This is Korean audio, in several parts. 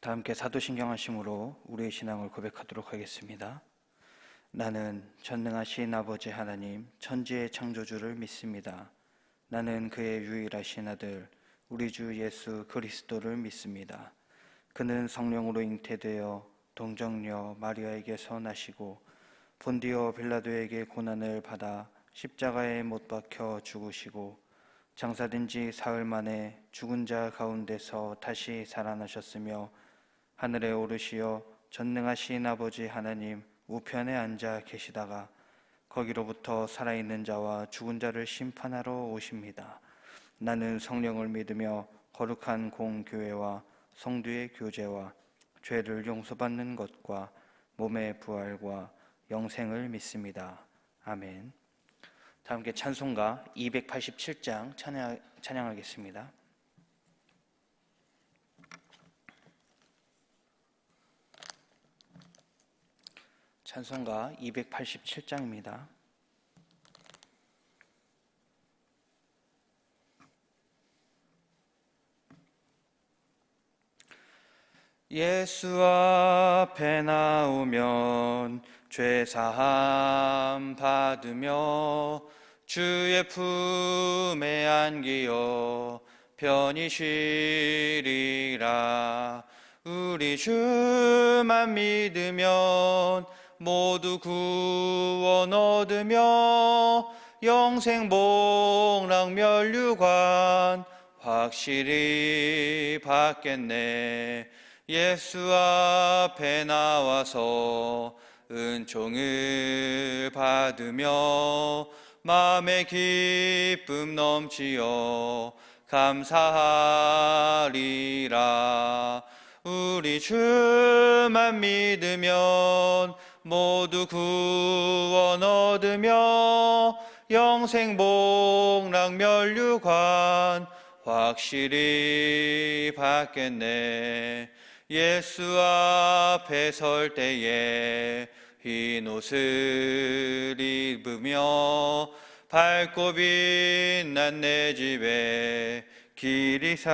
다 함께 사도신경 하심으로 우리의 신앙을 고백하도록 하겠습니다. 나는 전능하신 아버지 하나님 천지의 창조주를 믿습니다. 나는 그의 유일하신 아들 우리 주 예수 그리스도를 믿습니다. 그는 성령으로 잉태되어 동정녀 마리아에게서 나시고 본디오 빌라도에게 고난을 받아 십자가에 못 박혀 죽으시고 장사된 지 사흘 만에 죽은 자 가운데서 다시 살아나셨으며 하늘에 오르시어 전능하신 아버지 하나님 우편에 앉아 계시다가 거기로부터 살아있는 자와 죽은 자를 심판하러 오십니다. 나는 성령을 믿으며 거룩한 공교회와 성도의 교제와 죄를 용서받는 것과 몸의 부활과 영생을 믿습니다. 아멘. 다 함께 찬송가 287장 찬양하겠습니다. 찬송가 287장입니다. 예수 앞에 나오면 죄사함 받으며 주의 품에 안기어 편히 쉬리라. 우리 주만 믿으면 모두 구원 얻으며 영생 복락 면류관 확실히 받겠네. 예수 앞에 나와서 은총을 받으며 마음의 기쁨 넘치어 감사하리라. 우리 주만 믿으면 모두 구원 얻으며 영생 복락 면류관 확실히 받겠네. 예수 앞에 설 때에 흰 옷을 입으며 밝고 빛난 내 집에 길이 살리라.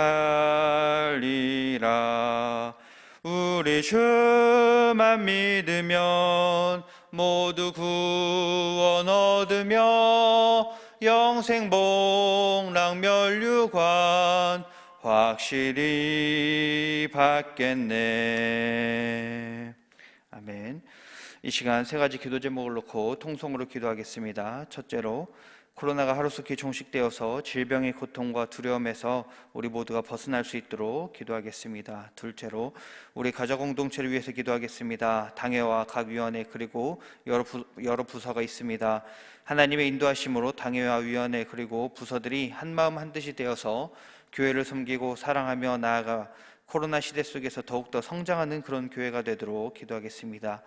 우리 주만 믿으면 모두 구원 얻으며 영생 복락 면류관 확실히 받겠네. 아멘. 이 시간 세 가지 기도 제목을 놓고 통성으로 기도하겠습니다. 첫째로 코로나가 하루속히 종식되어서 질병의 고통과 두려움에서 우리 모두가 벗어날 수 있도록 기도하겠습니다. 둘째로 우리 가족 공동체를 위해서 기도하겠습니다. 당회와 각 위원회 그리고 여러 부서가 있습니다. 하나님의 인도하심으로 당회와 위원회 그리고 부서들이 한마음 한뜻이 되어서 교회를 섬기고 사랑하며 나아가 코로나 시대 속에서 더욱더 성장하는 그런 교회가 되도록 기도하겠습니다.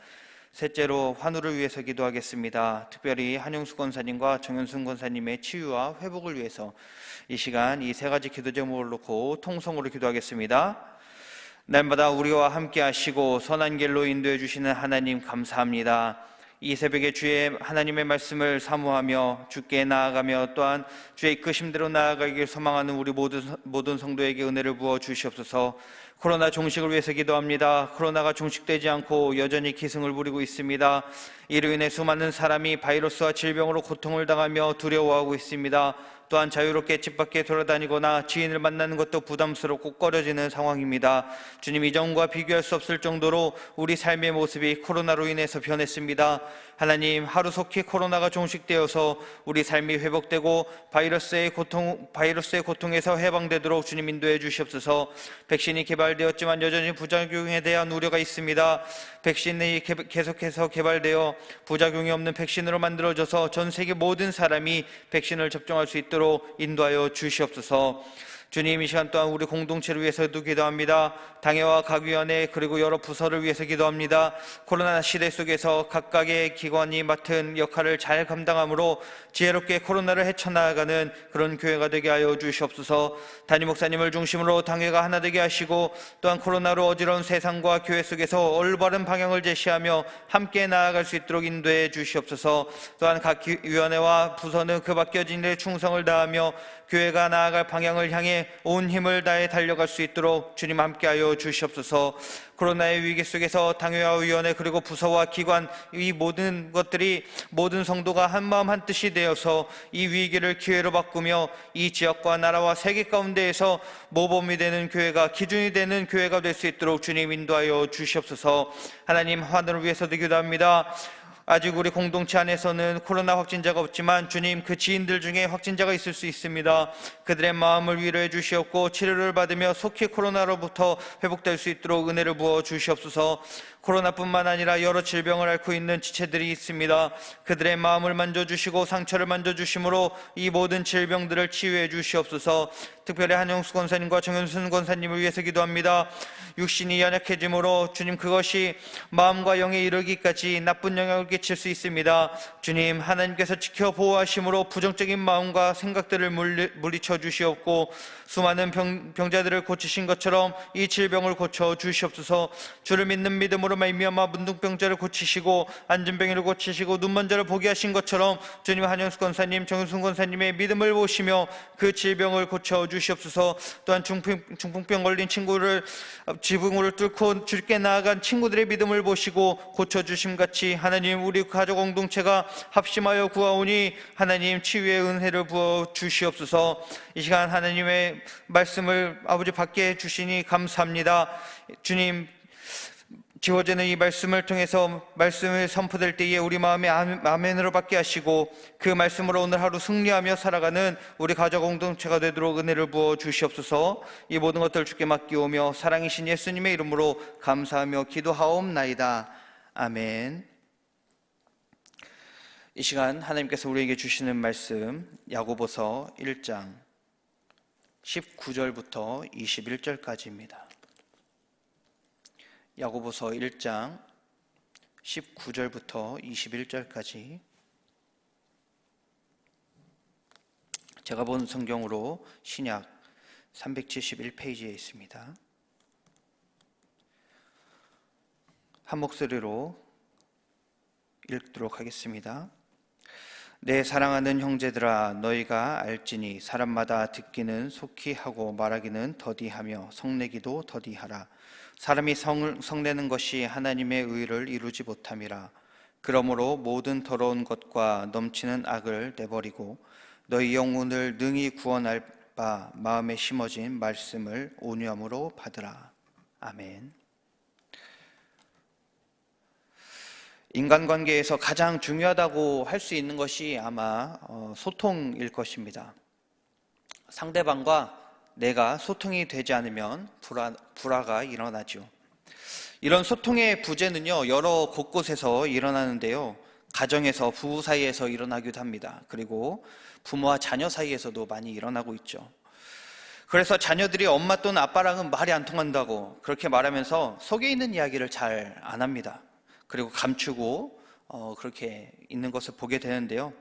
셋째로 환우를 위해서 기도하겠습니다. 특별히 한용수 권사님과 정현순 권사님의 치유와 회복을 위해서 이 시간 이 세 가지 기도 제목을 놓고 통성으로 기도하겠습니다. 날마다 우리와 함께 하시고 선한 길로 인도해 주시는 하나님 감사합니다. 이 새벽에 주의 하나님의 말씀을 사모하며 주께 나아가며 또한 주의 이끄심대로 나아가길 소망하는 우리 모든 성도에게 은혜를 부어 주시옵소서. 코로나 종식을 위해서 기도합니다. 코로나가 종식되지 않고 여전히 기승을 부리고 있습니다. 이로 인해 수많은 사람이 바이러스와 질병으로 고통을 당하며 두려워하고 있습니다. 또한 자유롭게 집 밖에 돌아다니거나 지인을 만나는 것도 부담스럽고 꺼려지는 상황입니다. 주님, 이전과 비교할 수 없을 정도로 우리 삶의 모습이 코로나로 인해서 변했습니다. 하나님, 하루속히 코로나가 종식되어서 우리 삶이 회복되고 바이러스의 고통에서 해방되도록 주님 인도해 주시옵소서. 백신이 개발되었지만 여전히 부작용에 대한 우려가 있습니다. 백신이 계속해서 개발되어 부작용이 없는 백신으로 만들어져서 전 세계 모든 사람이 백신을 접종할 수 있도록 인도하여 주시옵소서. 주님, 이 시간 또한 우리 공동체를 위해서도 기도합니다. 당회와 각 위원회 그리고 여러 부서를 위해서 기도합니다. 코로나 시대 속에서 각각의 기관이 맡은 역할을 잘 감당함으로 지혜롭게 코로나를 헤쳐나가는 그런 교회가 되게 하여 주시옵소서. 담임 목사님을 중심으로 당회가 하나 되게 하시고 또한 코로나로 어지러운 세상과 교회 속에서 올바른 방향을 제시하며 함께 나아갈 수 있도록 인도해 주시옵소서. 또한 각 위원회와 부서는 그 맡겨진 일에 충성을 다하며 교회가 나아갈 방향을 향해 향해 온 힘을 다해 달려갈 수 있도록 주님 함께하여 주시옵소서. 코로나의 위기 속에서 당회와위원회 그리고 부서와 기관, 이 모든 것들이 모든 성도가 한마음 한뜻이 되어서 이 위기를 기회로 바꾸며 이 지역과 나라와 세계 가운데에서 모범이 되는 교회가, 기준이 되는 교회가 될 수 있도록 주님 인도하여 주시옵소서. 하나님, 하늘을 위해서도 기도합니다. 아직 우리 공동체 안에서는 코로나 확진자가 없지만 주님, 그 지인들 중에 확진자가 있을 수 있습니다. 그들의 마음을 위로해 주시옵고 치료를 받으며 속히 코로나로부터 회복될 수 있도록 은혜를 부어 주시옵소서. 코로나뿐만 아니라 여러 질병을 앓고 있는 지체들이 있습니다. 그들의 마음을 만져주시고 상처를 만져주심으로 이 모든 질병들을 치유해 주시옵소서. 특별히 한영수 권사님과 정현순 권사님을 위해서 기도합니다. 육신이 연약해짐으로 주님, 그것이 마음과 영에 이르기까지 나쁜 영향을 끼칠 수 있습니다. 주님, 하나님께서 지켜 보호하심으로 부정적인 마음과 생각들을 물리쳐 주시옵고 수많은 병자들을 고치신 것처럼 이 질병을 고쳐 주시옵소서. 주를 믿는 믿음으로 말미암아 문둥병자를 고치시고 안진병이를 고치시고 눈먼 자를 보게 하신 것처럼 주님, 한영수 권사님, 정윤순 권사님의 믿음을 보시며 그 질병을 고쳐 주시옵소서. 또한 중풍병 걸린 친구를, 지붕을 뚫고 주께 나아간 친구들의 믿음을 보시고 고쳐주심같이 하나님, 우리 가족 공동체가 합심하여 구하오니 하나님, 치유의 은혜를 부어 주시옵소서. 이 시간 하나님의 말씀을 아버지 받게 해주시니 감사합니다. 주님, 지워지는 이 말씀을 통해서 말씀을 선포될 때에 우리 마음에 아멘으로 받게 하시고 그 말씀으로 오늘 하루 승리하며 살아가는 우리 가족 공동체가 되도록 은혜를 부어 주시옵소서. 이 모든 것들을 주께 맡기오며 사랑이신 예수님의 이름으로 감사하며 기도하옵나이다. 아멘. 이 시간 하나님께서 우리에게 주시는 말씀, 야고보서 1장 19절부터 21절까지입니다. 야고보서 1장 19절부터 21절까지 제가 본 성경으로 신약 371페이지에 있습니다. 한 목소리로 읽도록 하겠습니다. 내 사랑하는 형제들아, 너희가 알지니 사람마다 듣기는 속히 하고 말하기는 더디하며 성내기도 더디하라. 사람이 성내는 것이 하나님의 의를 이루지 못함이라. 그러므로 모든 더러운 것과 넘치는 악을 내버리고 너희 영혼을 능히 구원할 바 마음에 심어진 말씀을 온유함으로 받으라. 아멘. 인간관계에서 가장 중요하다고 할 수 있는 것이 아마 소통일 것입니다. 상대방과 내가 소통이 되지 않으면 불화가 일어나죠. 이런 소통의 부재는요, 여러 곳곳에서 일어나는데요. 가정에서, 부부 사이에서 일어나기도 합니다. 그리고 부모와 자녀 사이에서도 많이 일어나고 있죠. 그래서 자녀들이 엄마 또는 아빠랑은 말이 안 통한다고 그렇게 말하면서 속에 있는 이야기를 잘 안 합니다. 그리고 감추고 그렇게 있는 것을 보게 되는데요.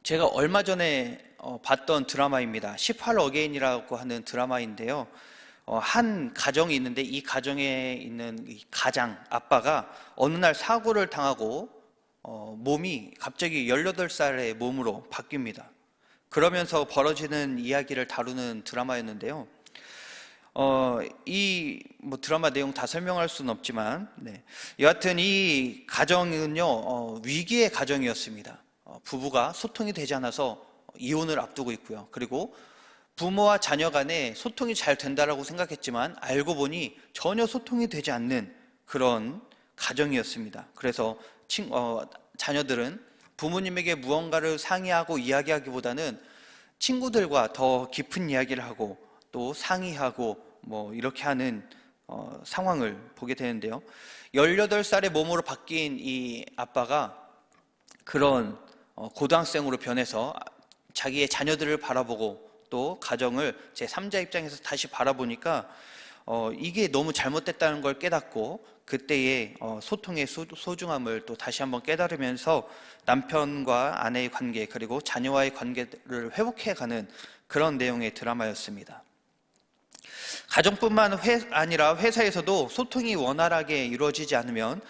제가 얼마 전에 봤던 드라마입니다. 18어게인이라고 하는 드라마인데요. 한 가정이 있는데 이 가정에 있는 이 가장 아빠가 어느 날 사고를 당하고 몸이 갑자기 18살의 몸으로 바뀝니다. 그러면서 벌어지는 이야기를 다루는 드라마였는데요. 이 드라마 내용 다 설명할 수는 없지만, 여하튼 이 가정은요, 위기의 가정이었습니다. 부부가 소통이 되지 않아서 이혼을 앞두고 있고요. 그리고 부모와 자녀 간에 소통이 잘 된다라고 생각했지만 알고 보니 전혀 소통이 되지 않는 그런 가정이었습니다. 그래서 자녀들은 부모님에게 무언가를 상의하고 이야기하기보다는 친구들과 더 깊은 이야기를 하고 또 상의하고 이렇게 하는 상황을 보게 되는데요. 18살의 몸으로 바뀐 이 아빠가 그런 고등학생으로 변해서 자기의 자녀들을 바라보고 또 가정을 제3자 입장에서 다시 바라보니까 이게 너무 잘못됐다는 걸 깨닫고 그때의 소통의 소중함을 또 다시 한번 깨달으면서 남편과 아내의 관계 그리고 자녀와의 관계를 회복해가는 그런 내용의 드라마였습니다. 가정뿐만 아니라 회사에서도 소통이 원활하게 이루어지지 않으면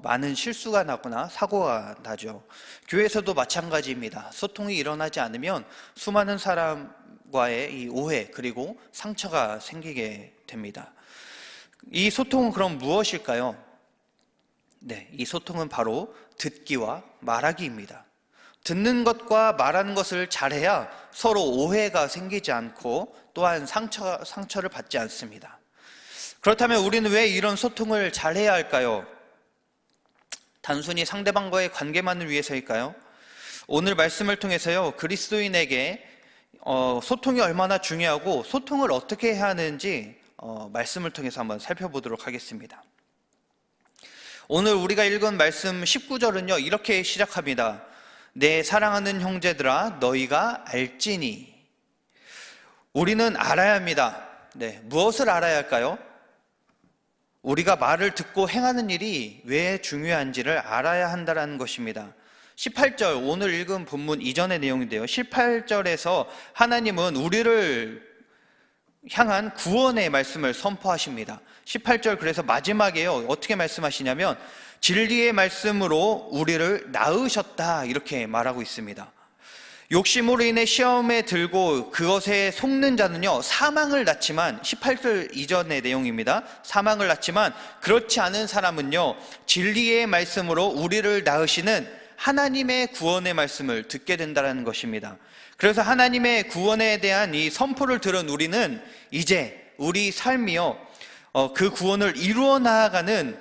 많은 실수가 나거나 사고가 나죠. 교회에서도 마찬가지입니다. 소통이 일어나지 않으면 수많은 사람이 사람과의 이 오해 그리고 상처가 생기게 됩니다. 이 소통은 그럼 무엇일까요? 네, 이 소통은 바로 듣기와 말하기입니다. 듣는 것과 말하는 것을 잘해야 서로 오해가 생기지 않고 또한 상처를 받지 않습니다. 그렇다면 우리는 왜 이런 소통을 잘해야 할까요? 단순히 상대방과의 관계만을 위해서일까요? 오늘 말씀을 통해서요, 그리스도인에게 소통이 얼마나 중요하고 소통을 어떻게 해야 하는지 말씀을 통해서 한번 살펴보도록 하겠습니다. 오늘 우리가 읽은 말씀 19절은요, 이렇게 시작합니다. 내 사랑하는 형제들아 너희가 알지니. 우리는 알아야 합니다. 네, 무엇을 알아야 할까요? 우리가 말을 듣고 행하는 일이 왜 중요한지를 알아야 한다는 것입니다. 18절, 오늘 읽은 본문 이전의 내용인데요. 18절에서 하나님은 우리를 향한 구원의 말씀을 선포하십니다. 18절 그래서 마지막에요, 어떻게 말씀하시냐면 진리의 말씀으로 우리를 낳으셨다 이렇게 말하고 있습니다. 욕심으로 인해 시험에 들고 그것에 속는 자는요 사망을 낳지만, 18절 이전의 내용입니다. 사망을 낳지만 그렇지 않은 사람은요 진리의 말씀으로 우리를 낳으시는 하나님의 구원의 말씀을 듣게 된다는 것입니다. 그래서 하나님의 구원에 대한 이 선포를 들은 우리는 이제 우리 삶이요 그 구원을 이루어 나아가는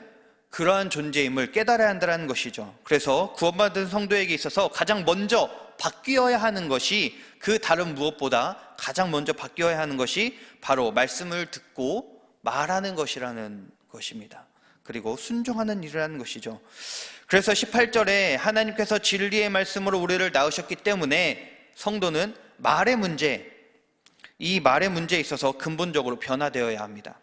그러한 존재임을 깨달아야 한다는 것이죠. 그래서 구원받은 성도에게 있어서 가장 먼저 바뀌어야 하는 것이, 그 다른 무엇보다 가장 먼저 바뀌어야 하는 것이 바로 말씀을 듣고 말하는 것이라는 것입니다. 그리고 순종하는 일이라는 것이죠. 그래서 18절에 하나님께서 진리의 말씀으로 우리를 낳으셨기 때문에 성도는 말의 문제, 이 말의 문제에 있어서 근본적으로 변화되어야 합니다.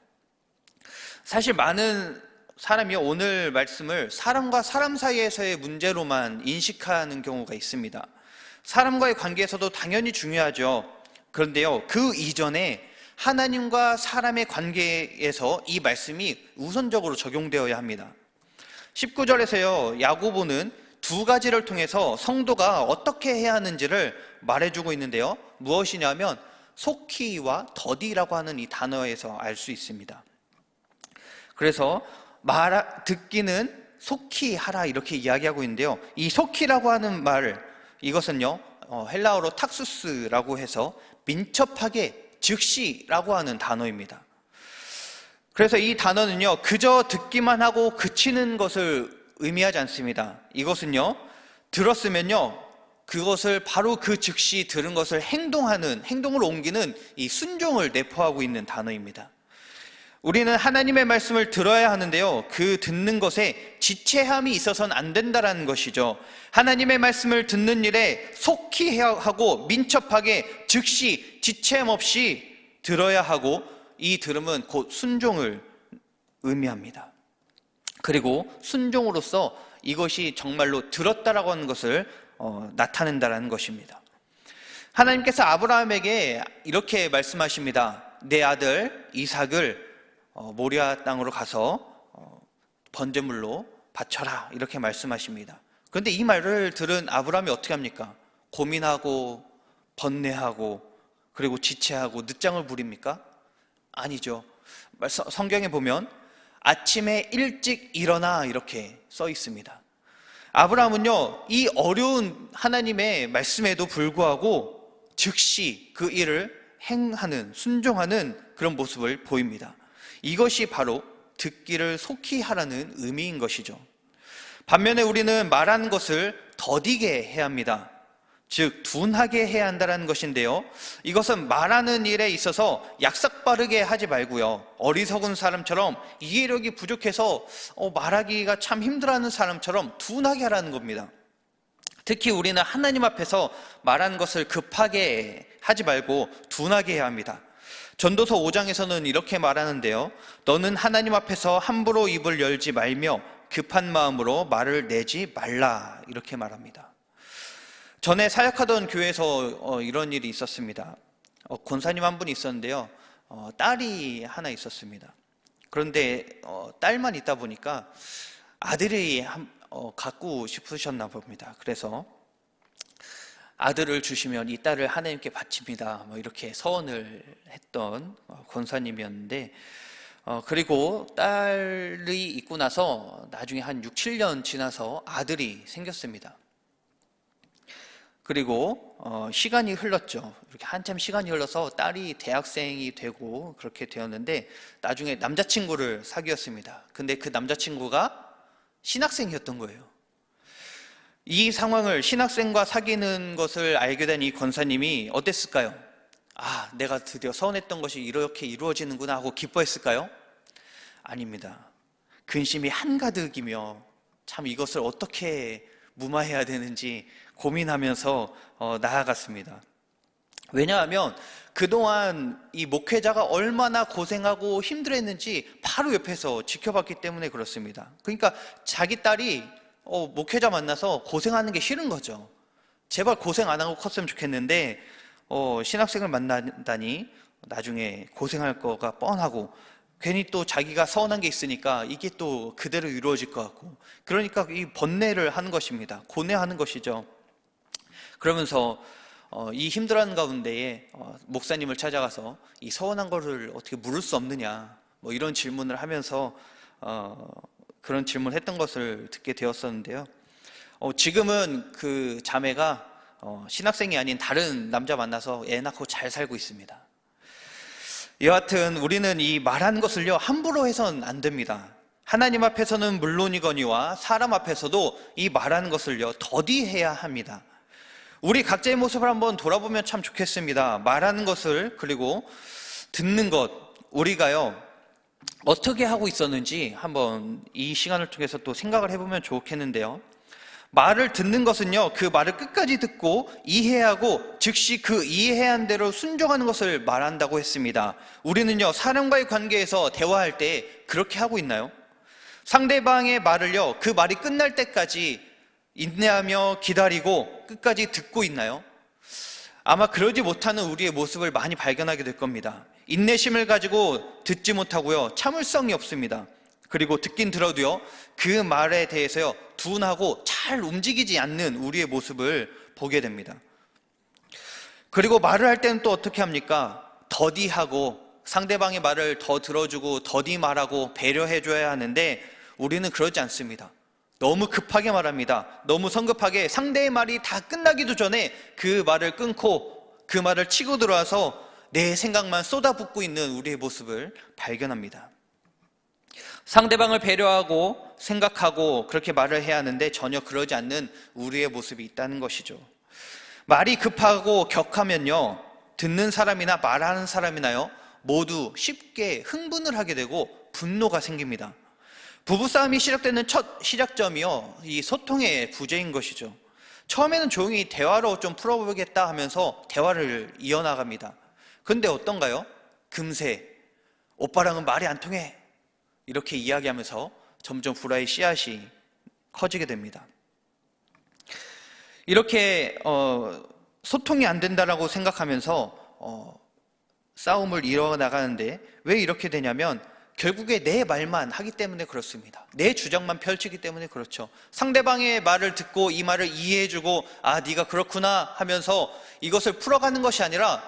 사실 많은 사람이 오늘 말씀을 사람과 사람 사이에서의 문제로만 인식하는 경우가 있습니다. 사람과의 관계에서도 당연히 중요하죠. 그런데요, 그 이전에 하나님과 사람의 관계에서 이 말씀이 우선적으로 적용되어야 합니다. 19절에서요, 야고보는 두 가지를 통해서 성도가 어떻게 해야 하는지를 말해주고 있는데요, 무엇이냐면 속히와 더디라고 하는 이 단어에서 알 수 있습니다. 그래서 듣기는 속히 하라 이렇게 이야기하고 있는데요, 이 속히라고 하는 말, 이것은요 헬라어로 탁수스라고 해서 민첩하게, 즉시라고 하는 단어입니다. 그래서 이 단어는요 그저 듣기만 하고 그치는 것을 의미하지 않습니다. 이것은요 들었으면요 그것을 바로 그 즉시 들은 것을 행동을 옮기는 이 순종을 내포하고 있는 단어입니다. 우리는 하나님의 말씀을 들어야 하는데요, 그 듣는 것에 지체함이 있어서는 안 된다는 것이죠. 하나님의 말씀을 듣는 일에 속히 하고 민첩하게 즉시 지체함 없이 들어야 하고, 이 들음은 곧 순종을 의미합니다. 그리고 순종으로써 이것이 정말로 들었다라고 하는 것을 나타낸다는 것입니다. 하나님께서 아브라함에게 이렇게 말씀하십니다. 내 아들 이삭을 모리아 땅으로 가서 번제물로 바쳐라 이렇게 말씀하십니다. 그런데 이 말을 들은 아브라함이 어떻게 합니까? 고민하고 번뇌하고 그리고 지체하고 늦장을 부립니까? 아니죠. 성경에 보면 아침에 일찍 일어나 이렇게 써 있습니다. 아브라함은요 이 어려운 하나님의 말씀에도 불구하고 즉시 그 일을 행하는, 순종하는 그런 모습을 보입니다. 이것이 바로 듣기를 속히 하라는 의미인 것이죠. 반면에 우리는 말하는 것을 더디게 해야 합니다. 즉 둔하게 해야 한다는 것인데요, 이것은 말하는 일에 있어서 약삭빠르게 하지 말고요, 어리석은 사람처럼 이해력이 부족해서 말하기가 참 힘들어하는 사람처럼 둔하게 하라는 겁니다. 특히 우리는 하나님 앞에서 말하는 것을 급하게 하지 말고 둔하게 해야 합니다. 전도서 5장에서는 이렇게 말하는데요, 너는 하나님 앞에서 함부로 입을 열지 말며 급한 마음으로 말을 내지 말라 이렇게 말합니다. 전에 사역하던 교회에서 이런 일이 있었습니다. 권사님 한 분이 있었는데요, 딸이 하나 있었습니다. 그런데 딸만 있다 보니까 아들이 갖고 싶으셨나 봅니다. 그래서 아들을 주시면 이 딸을 하나님께 바칩니다. 이렇게 서원을 했던 권사님이었는데, 그리고 딸이 있고 나서 나중에 한 6, 7년 지나서 아들이 생겼습니다. 그리고 시간이 흘렀죠. 이렇게 한참 시간이 흘러서 딸이 대학생이 되고 그렇게 되었는데, 나중에 남자친구를 사귀었습니다. 근데 그 남자친구가 신학생이었던 거예요. 이 상황을, 신학생과 사귀는 것을 알게 된 이 권사님이 어땠을까요? 아, 내가 드디어 서운했던 것이 이렇게 이루어지는구나 하고 기뻐했을까요? 아닙니다. 근심이 한가득이며 참 이것을 어떻게 무마해야 되는지 고민하면서 나아갔습니다. 왜냐하면 그동안 이 목회자가 얼마나 고생하고 힘들었는지 바로 옆에서 지켜봤기 때문에 그렇습니다. 그러니까 자기 딸이 목회자 만나서 고생하는 게 싫은 거죠. 제발 고생 안 하고 컸으면 좋겠는데 신학생을 만나다니 나중에 고생할 거가 뻔하고, 괜히 또 자기가 서운한 게 있으니까 이게 또 그대로 이루어질 것 같고, 그러니까 이 번뇌를 하는 것입니다. 고뇌하는 것이죠. 그러면서 이 힘들어하는 가운데에 목사님을 찾아가서 이 서운한 거를 어떻게 물을 수 없느냐, 이런 질문을 하면서 그런 질문을 했던 것을 듣게 되었었는데요. 지금은 그 자매가 신학생이 아닌 다른 남자 만나서 애 낳고 잘 살고 있습니다. 여하튼 우리는 이 말하는 것을요, 함부로 해서는 안 됩니다. 하나님 앞에서는 물론이거니와 사람 앞에서도 이 말하는 것을요, 더디해야 합니다. 우리 각자의 모습을 한번 돌아보면 참 좋겠습니다. 말하는 것을, 그리고 듣는 것, 우리가요 어떻게 하고 있었는지 한번 이 시간을 통해서 또 생각을 해보면 좋겠는데요. 말을 듣는 것은요, 그 말을 끝까지 듣고 이해하고 즉시 그 이해한 대로 순종하는 것을 말한다고 했습니다. 우리는요, 사람과의 관계에서 대화할 때 그렇게 하고 있나요? 상대방의 말을요, 그 말이 끝날 때까지 인내하며 기다리고 끝까지 듣고 있나요? 아마 그러지 못하는 우리의 모습을 많이 발견하게 될 겁니다. 인내심을 가지고 듣지 못하고요, 참을성이 없습니다. 그리고 듣긴 들어도요, 그 말에 대해서요, 둔하고 잘 움직이지 않는 우리의 모습을 보게 됩니다. 그리고 말을 할 때는 또 어떻게 합니까? 더디하고 상대방의 말을 더 들어주고 더디 말하고 배려해줘야 하는데, 우리는 그러지 않습니다. 너무 급하게 말합니다. 너무 성급하게 상대의 말이 다 끝나기도 전에 그 말을 끊고 그 말을 치고 들어와서 내 생각만 쏟아붓고 있는 우리의 모습을 발견합니다. 상대방을 배려하고 생각하고 그렇게 말을 해야 하는데 전혀 그러지 않는 우리의 모습이 있다는 것이죠. 말이 급하고 격하면요, 듣는 사람이나 말하는 사람이나요, 모두 쉽게 흥분을 하게 되고 분노가 생깁니다. 부부싸움이 시작되는 첫 시작점이요, 이 소통의 부재인 것이죠. 처음에는 조용히 대화로 좀 풀어보겠다 하면서 대화를 이어나갑니다. 근데 어떤가요? 금세 오빠랑은 말이 안 통해, 이렇게 이야기하면서 점점 불화의 씨앗이 커지게 됩니다. 이렇게 소통이 안 된다라고 생각하면서 싸움을 이어나가는데, 왜 이렇게 되냐면 결국에 내 말만 하기 때문에 그렇습니다. 내 주장만 펼치기 때문에 그렇죠. 상대방의 말을 듣고 이 말을 이해해주고, 아, 네가 그렇구나 하면서 이것을 풀어가는 것이 아니라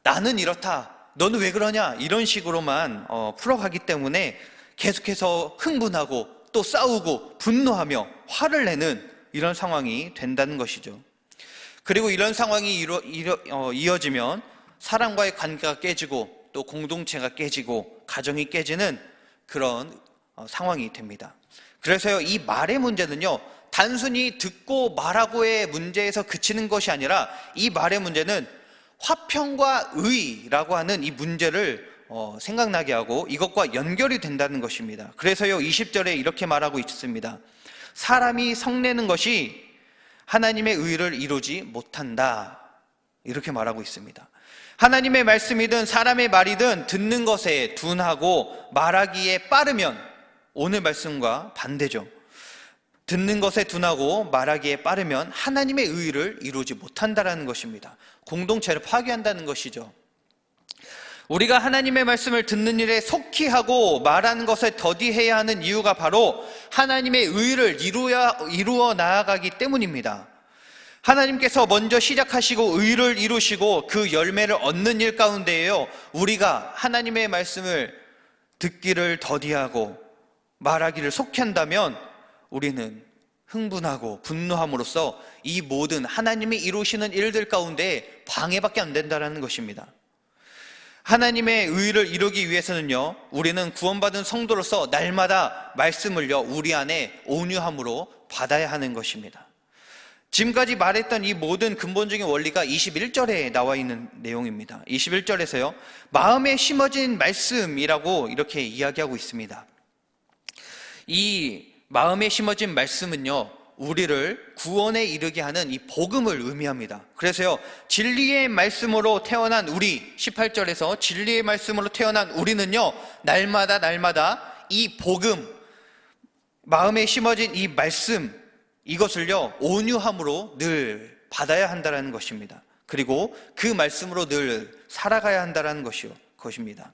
나는 이렇다, 너는 왜 그러냐, 이런 식으로만 풀어가기 때문에 계속해서 흥분하고 또 싸우고 분노하며 화를 내는 이런 상황이 된다는 것이죠. 그리고 이런 상황이 이어지면 사람과의 관계가 깨지고 또 공동체가 깨지고 가정이 깨지는 그런 상황이 됩니다. 그래서요, 이 말의 문제는요, 단순히 듣고 말하고의 문제에서 그치는 것이 아니라 이 말의 문제는 화평과 의라고 하는 이 문제를 생각나게 하고 이것과 연결이 된다는 것입니다. 그래서요, 20절에 이렇게 말하고 있습니다. 사람이 성내는 것이 하나님의 의를 이루지 못한다, 이렇게 말하고 있습니다. 하나님의 말씀이든 사람의 말이든 듣는 것에 둔하고 말하기에 빠르면, 오늘 말씀과 반대죠. 듣는 것에 둔하고 말하기에 빠르면 하나님의 의를 이루지 못한다라는 것입니다. 공동체를 파괴한다는 것이죠. 우리가 하나님의 말씀을 듣는 일에 속히 하고 말하는 것에 더디해야 하는 이유가 바로 하나님의 의를 이루어 나아가기 때문입니다. 하나님께서 먼저 시작하시고 의를 이루시고 그 열매를 얻는 일 가운데에요, 우리가 하나님의 말씀을 듣기를 더디하고 말하기를 속한다면 우리는 흥분하고 분노함으로써 이 모든 하나님이 이루시는 일들 가운데 방해밖에 안 된다는 것입니다. 하나님의 의를 이루기 위해서는요, 우리는 구원받은 성도로서 날마다 말씀을요, 우리 안에 온유함으로 받아야 하는 것입니다. 지금까지 말했던 이 모든 근본적인 원리가 21절에 나와 있는 내용입니다. 21절에서요, 마음에 심어진 말씀이라고 이렇게 이야기하고 있습니다. 이 마음에 심어진 말씀은요, 우리를 구원에 이르게 하는 이 복음을 의미합니다. 그래서요, 진리의 말씀으로 태어난 우리, 18절에서 진리의 말씀으로 태어난 우리는요, 날마다 이 복음, 마음에 심어진 이 말씀, 이것을요, 온유함으로 늘 받아야 한다는 것입니다. 그리고 그 말씀으로 늘 살아가야 한다는 것입니다.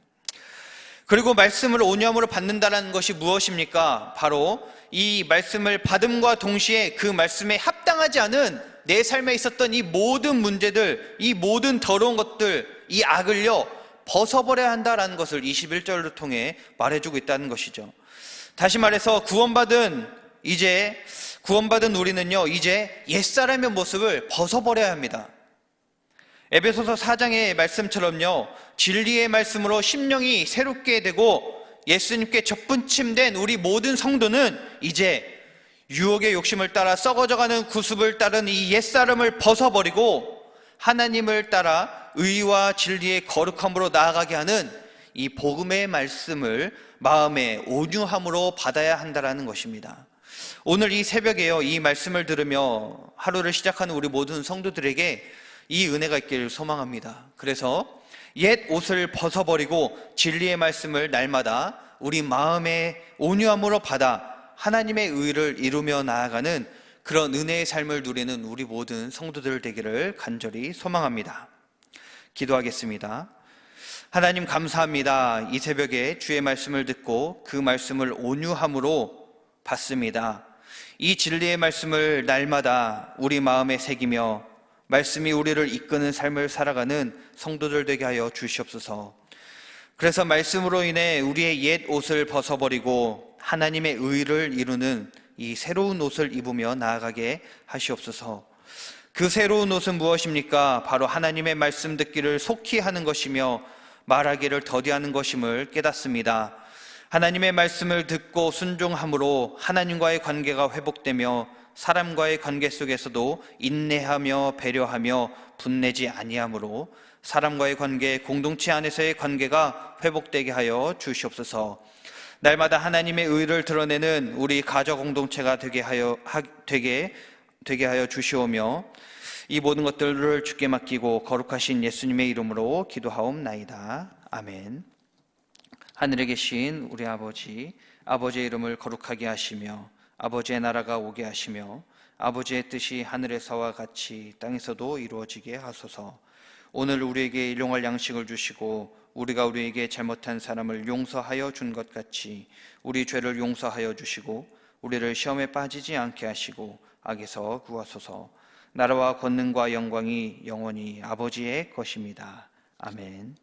그리고 말씀을 온유함으로 받는다는 것이 무엇입니까? 바로 이 말씀을 받음과 동시에 그 말씀에 합당하지 않은 내 삶에 있었던 이 모든 문제들, 이 모든 더러운 것들, 이 악을요, 벗어버려야 한다는 것을 21절을 통해 말해주고 있다는 것이죠. 다시 말해서 구원받은 우리는요, 이제 옛사람의 모습을 벗어버려야 합니다. 에베소서 4장의 말씀처럼요, 진리의 말씀으로 심령이 새롭게 되고 예수님께 접붙임된 우리 모든 성도는 이제 유혹의 욕심을 따라 썩어져가는 구습을 따른 이 옛사람을 벗어버리고 하나님을 따라 의와 진리의 거룩함으로 나아가게 하는 이 복음의 말씀을 마음의 온유함으로 받아야 한다는 것입니다. 오늘 이 새벽에요, 이 말씀을 들으며 하루를 시작하는 우리 모든 성도들에게 이 은혜가 있기를 소망합니다. 그래서 옛 옷을 벗어버리고 진리의 말씀을 날마다 우리 마음의 온유함으로 받아 하나님의 의를 이루며 나아가는 그런 은혜의 삶을 누리는 우리 모든 성도들 되기를 간절히 소망합니다. 기도하겠습니다. 하나님 감사합니다. 이 새벽에 주의 말씀을 듣고 그 말씀을 온유함으로 받습니다. 이 진리의 말씀을 날마다 우리 마음에 새기며 말씀이 우리를 이끄는 삶을 살아가는 성도들 되게 하여 주시옵소서. 그래서 말씀으로 인해 우리의 옛 옷을 벗어버리고 하나님의 의를 이루는 이 새로운 옷을 입으며 나아가게 하시옵소서. 그 새로운 옷은 무엇입니까? 바로 하나님의 말씀 듣기를 속히 하는 것이며 말하기를 더디하는 것임을 깨닫습니다. 하나님의 말씀을 듣고 순종함으로 하나님과의 관계가 회복되며 사람과의 관계 속에서도 인내하며 배려하며 분내지 아니함으로 사람과의 관계, 공동체 안에서의 관계가 회복되게 하여 주시옵소서. 날마다 하나님의 의를 드러내는 우리 가족 공동체가 되게 하여 주시오며 이 모든 것들을 주께 맡기고 거룩하신 예수님의 이름으로 기도하옵나이다. 아멘. 하늘에 계신 우리 아버지, 아버지의 이름을 거룩하게 하시며 아버지의 나라가 오게 하시며 아버지의 뜻이 하늘에서와 같이 땅에서도 이루어지게 하소서. 오늘 우리에게 일용할 양식을 주시고 우리가 우리에게 잘못한 사람을 용서하여 준 것 같이 우리 죄를 용서하여 주시고 우리를 시험에 빠지지 않게 하시고 악에서 구하소서. 나라와 권능과 영광이 영원히 아버지의 것입니다. 아멘.